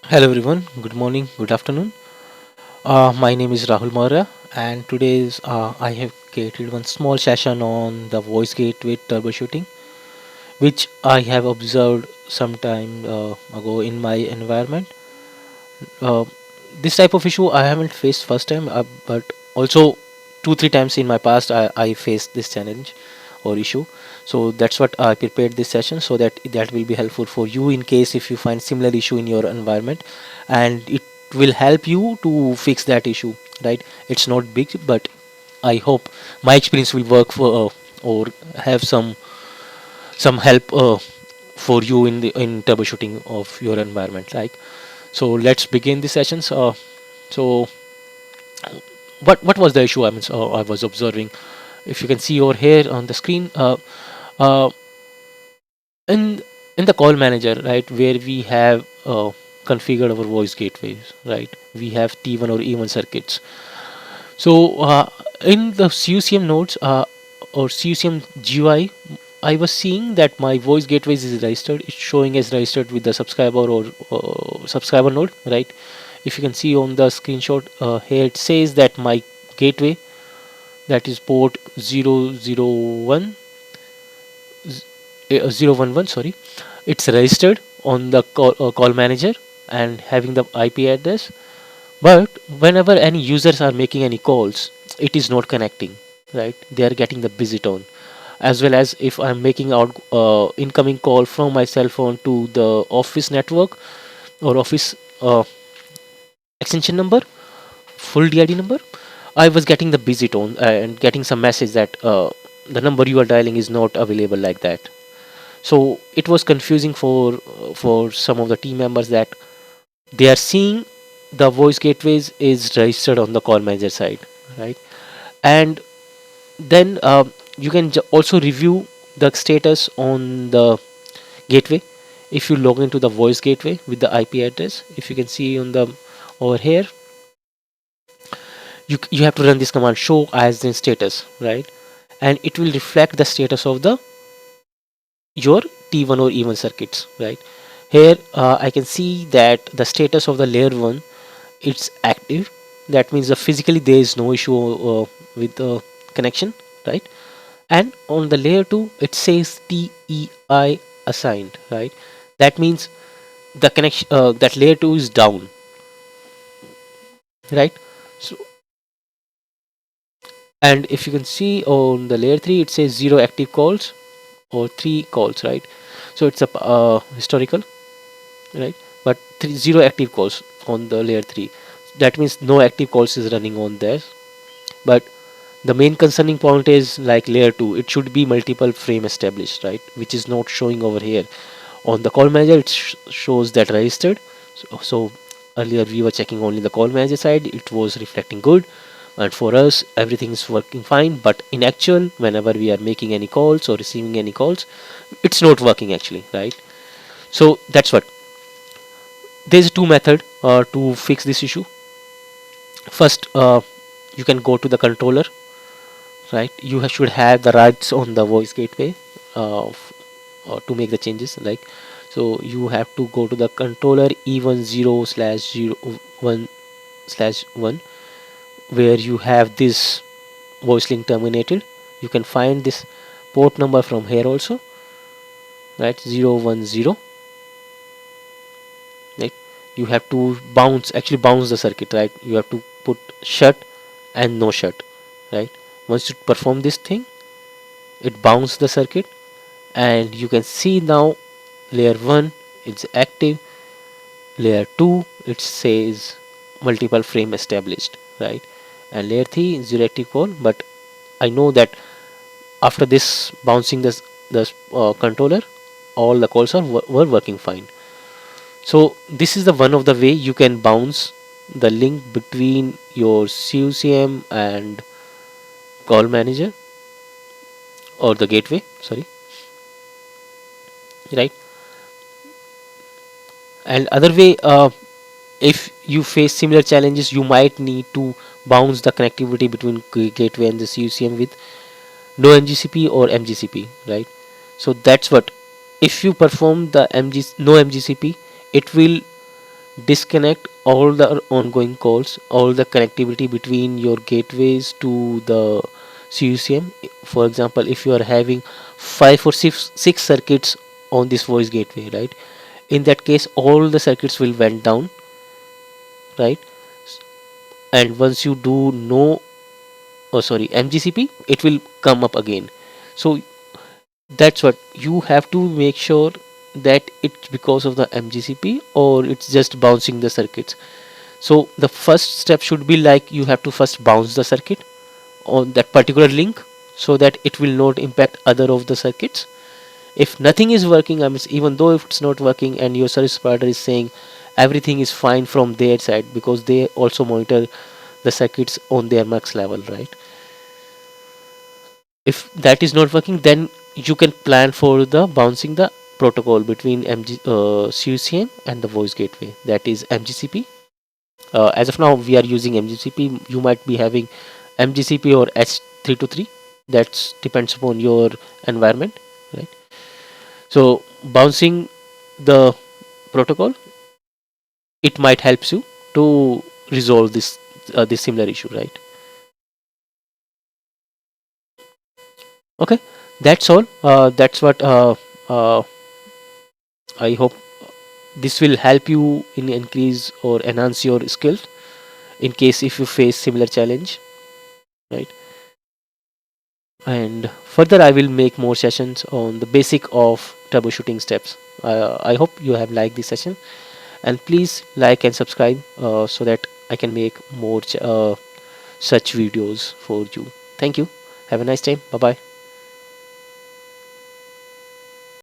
Hello everyone, good morning, good afternoon. My name is Rahul Maurya, and today's I have created one small session on the voice gateway troubleshooting, which I have observed some time ago in my environment. Uh, this type of issue I haven't faced first time, but also 2 3 times in my past I faced this challenge or issue. So that's what I prepared this session so that that will be helpful for you in case if you find similar issue in your environment, and it will help you to fix that issue. Right? It's not big, but I hope my experience will work for or have some help for you in the in troubleshooting of your environment. Like, so let's begin the sessions. So what was the issue I was observing? If you can see over here on the screen, uh, in the call manager, right, where we have configured our voice gateways, right, we have T1 or E1 circuits. So in the CUCM nodes or CUCM GUI, I was seeing that my voice gateways is registered. It's showing as registered with the subscriber or subscriber node, right? If you can see on the screenshot here, it says that my gateway, that is port 001 011, sorry, it's registered on the call manager and having the IP address. But whenever any users are making any calls, it is not connecting, right? They are getting the busy tone. As well as if I'm making out incoming call from my cell phone to the office network or office extension number, full DID number, I was getting the busy tone and getting some message that the number you are dialing is not available, like that. So it was confusing for some of the team members that they are seeing the voice gateways is registered on the call manager side, right? And then you can also review the status on the gateway. If you log into the voice gateway with the IP address, if you can see on the over here, you have to run this command show as in status, right? And it will reflect the status of the your T1 or E1 circuits, right? Here I can see that the status of the layer 1, it's active. That means that physically there is no issue with the connection, right? And on the layer 2 it says TEI assigned, right? That means the connection, that layer 2 is down, right? So, and if you can see on the layer 3 it says 0 active calls or 3 calls, right? So it's a historical, right? But 0 active calls on the layer 3, that means no active calls is running on there. But the main concerning point is like layer 2, it should be multiple frame established, right, which is not showing over here. On the call manager it shows that registered. So earlier we were checking only the call manager side, it was reflecting good, and for us everything is working fine. But in actual, whenever we are making any calls or receiving any calls, it's not working actually, right? So that's what, there's two method to fix this issue. First, you can go to the controller, right? You should have the rights on the voice gateway to make the changes, like, so you have to go to the controller E10/01/1, where you have this voice link terminated. You can find this port number from here also, right? 010, right? You have to bounce the circuit, right? You have to put shut and no shut, right? Once you perform this thing, it bounces the circuit, and you can see now layer 1 is active, layer 2 it says multiple frame established, right? And layer 3 is zero active call. But I know that after this bouncing the controller, all the calls were working fine. So this is the one of the way you can bounce the link between your CUCM and call manager or the gateway, sorry, right? And other way, if you face similar challenges, you might need to bounce the connectivity between gateway and the CUCM with no MGCP or MGCP, right? So that's what, if you perform the no MGCP, it will disconnect all the ongoing calls, all the connectivity between your gateways to the CUCM. For example, if you are having five or six circuits on this voice gateway, right? In that case, all the circuits will went down, right? And once you do no, oh sorry, MGCP, it will come up again. So that's what you have to make sure, that it's because of the MGCP or it's just bouncing the circuits. So the first step should be like you have to first bounce the circuit on that particular link, so that it will not impact other of the circuits. If nothing is working, I mean, even though if it's not working and your service provider is saying everything is fine from their side, because they also monitor the circuits on their max level, right? If that is not working, then you can plan for the bouncing the protocol between CUCM and the voice gateway, that is MGCP. As of now we are using MGCP. You might be having MGCP or H323, that depends upon your environment, right? So bouncing the protocol, it might helps you to resolve this similar issue, right? Okay, that's all. That's what uh, I hope this will help you in increase or enhance your skills in case if you face similar challenge, right? And further I will make more sessions on the basic of troubleshooting steps. I hope you have liked this session, and please like and subscribe, so that I can make more such videos for you. Thank you. Have a nice time. Bye bye.